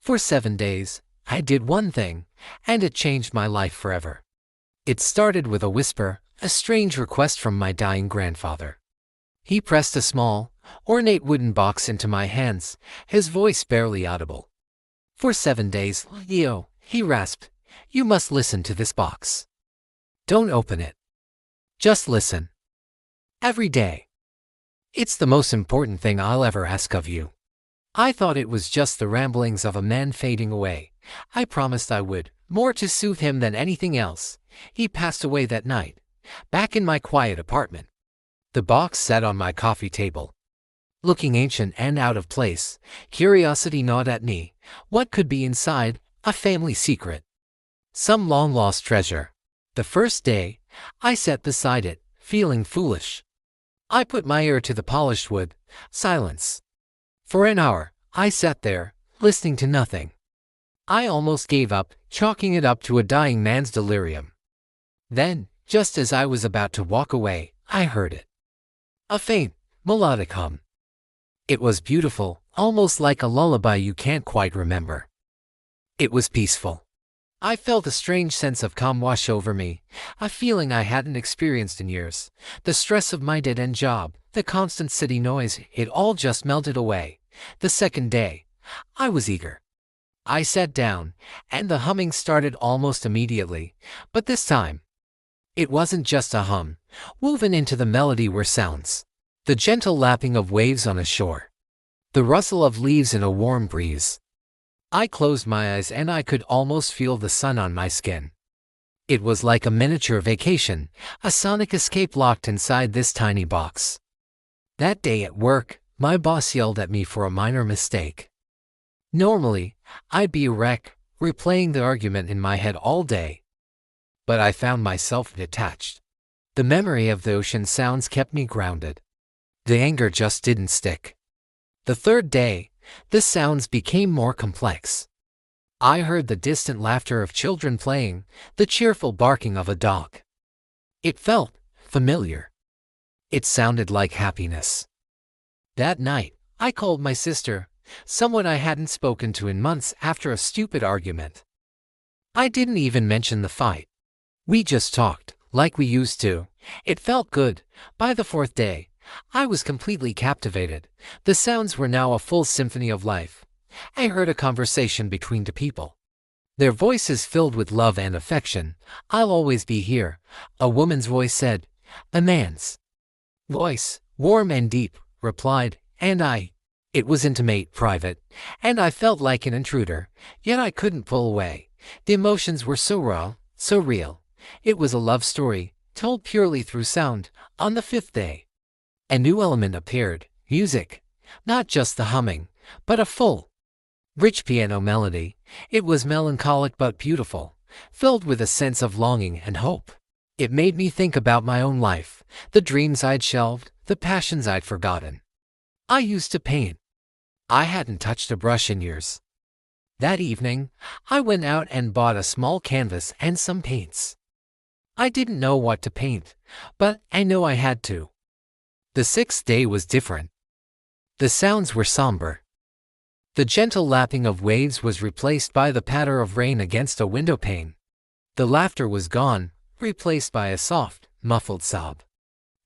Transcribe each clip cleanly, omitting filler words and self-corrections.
For 7 days, I did one thing, and it changed my life forever. It started with a whisper, a strange request from my dying grandfather. He pressed a small, ornate wooden box into my hands, his voice barely audible. For 7 days, Leo, he rasped, you must listen to this box. Don't open it. Just listen. Every day. It's the most important thing I'll ever ask of you. I thought it was just the ramblings of a man fading away. I promised I would, more to soothe him than anything else. He passed away that night, back in my quiet apartment. The box sat on my coffee table, looking ancient and out of place. Curiosity gnawed at me. What could be inside? A family secret. Some long-lost treasure. The first day, I sat beside it, feeling foolish. I put my ear to the polished wood. Silence. For an hour, I sat there, listening to nothing. I almost gave up, chalking it up to a dying man's delirium. Then, just as I was about to walk away, I heard it. A faint, melodic hum. It was beautiful, almost like a lullaby you can't quite remember. It was peaceful. I felt a strange sense of calm wash over me, a feeling I hadn't experienced in years. The stress of my dead-end job, the constant city noise, it all just melted away. The second day, I was eager. I sat down, and the humming started almost immediately, but this time, it wasn't just a hum. Woven into the melody were sounds. The gentle lapping of waves on a shore. The rustle of leaves in a warm breeze. I closed my eyes and I could almost feel the sun on my skin. It was like a miniature vacation, a sonic escape locked inside this tiny box. That day at work, my boss yelled at me for a minor mistake. Normally, I'd be a wreck, replaying the argument in my head all day. But I found myself detached. The memory of the ocean sounds kept me grounded. The anger just didn't stick. The third day, the sounds became more complex. I heard the distant laughter of children playing, the cheerful barking of a dog. It felt familiar. It sounded like happiness. That night, I called my sister, someone I hadn't spoken to in months after a stupid argument. I didn't even mention the fight. We just talked, like we used to. It felt good. By the fourth day, I was completely captivated. The sounds were now a full symphony of life. I heard a conversation between two people. Their voices filled with love and affection. I'll always be here, a woman's voice said. A man's voice, warm and deep, replied, and it was intimate, private, and I felt like an intruder, yet I couldn't pull away. The emotions were so raw, so real. It was a love story, told purely through sound. On the fifth day, a new element appeared, music. Not just the humming, but a full, rich piano melody. It was melancholic but beautiful, filled with a sense of longing and hope. It made me think about my own life, the dreams I'd shelved, the passions I'd forgotten. I used to paint. I hadn't touched a brush in years. That evening, I went out and bought a small canvas and some paints. I didn't know what to paint, but I knew I had to. The sixth day was different. The sounds were somber. The gentle lapping of waves was replaced by the patter of rain against a window pane. The laughter was gone, replaced by a soft, muffled sob.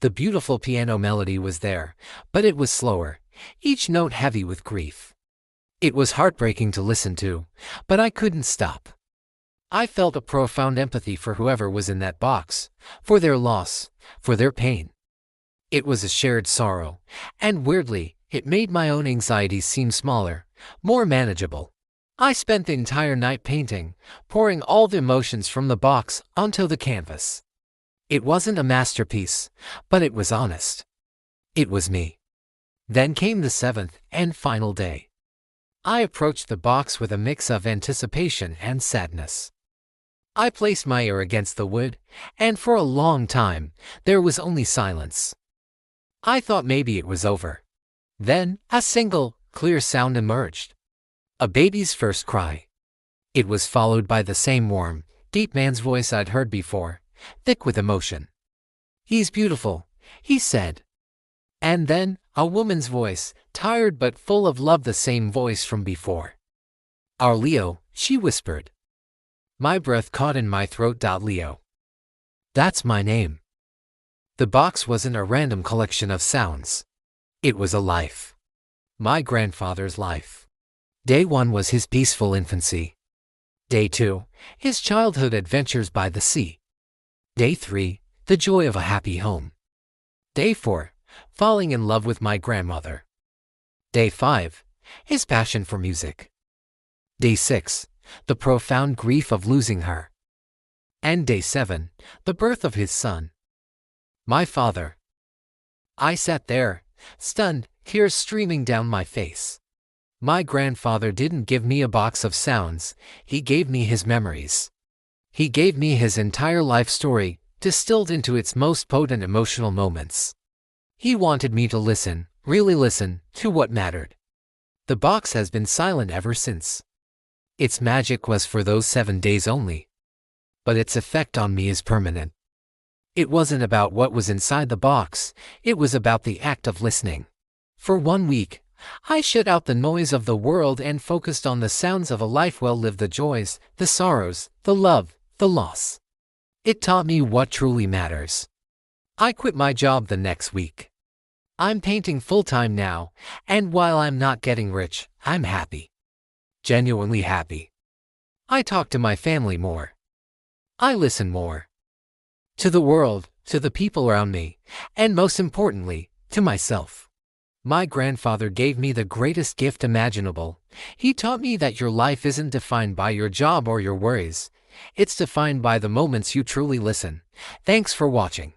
The beautiful piano melody was there, but it was slower, each note heavy with grief. It was heartbreaking to listen to, but I couldn't stop. I felt a profound empathy for whoever was in that box, for their loss, for their pain. It was a shared sorrow, and weirdly, it made my own anxieties seem smaller, more manageable. I spent the entire night painting, pouring all the emotions from the box onto the canvas. It wasn't a masterpiece, but it was honest. It was me. Then came the seventh and final day. I approached the box with a mix of anticipation and sadness. I placed my ear against the wood, and for a long time, there was only silence. I thought maybe it was over. Then, a single, clear sound emerged. A baby's first cry. It was followed by the same warm, deep man's voice I'd heard before, thick with emotion. "He's beautiful," he said. And then, a woman's voice, tired but full of love, the same voice from before. Our Leo, she whispered. My breath caught in my throat. Leo. That's my name. The box wasn't a random collection of sounds. It was a life. My grandfather's life. Day 1 was his peaceful infancy. Day 2, his childhood adventures by the sea. Day 3, the joy of a happy home. Day 4, falling in love with my grandmother. Day 5, his passion for music. Day 6, the profound grief of losing her. And Day 7, the birth of his son. My father. I sat there, stunned, tears streaming down my face. My grandfather didn't give me a box of sounds, he gave me his memories. He gave me his entire life story, distilled into its most potent emotional moments. He wanted me to listen, really listen, to what mattered. The box has been silent ever since. Its magic was for those 7 days only. But its effect on me is permanent. It wasn't about what was inside the box, it was about the act of listening. For 1 week, I shut out the noise of the world and focused on the sounds of a life well lived, the joys, the sorrows, the love, the loss. It taught me what truly matters. I quit my job the next week. I'm painting full-time now, and while I'm not getting rich, I'm happy. Genuinely happy. I talk to my family more. I listen more. To the world, to the people around me, and most importantly, to myself. My grandfather gave me the greatest gift imaginable. He taught me that your life isn't defined by your job or your worries. It's defined by the moments you truly listen. Thanks for watching.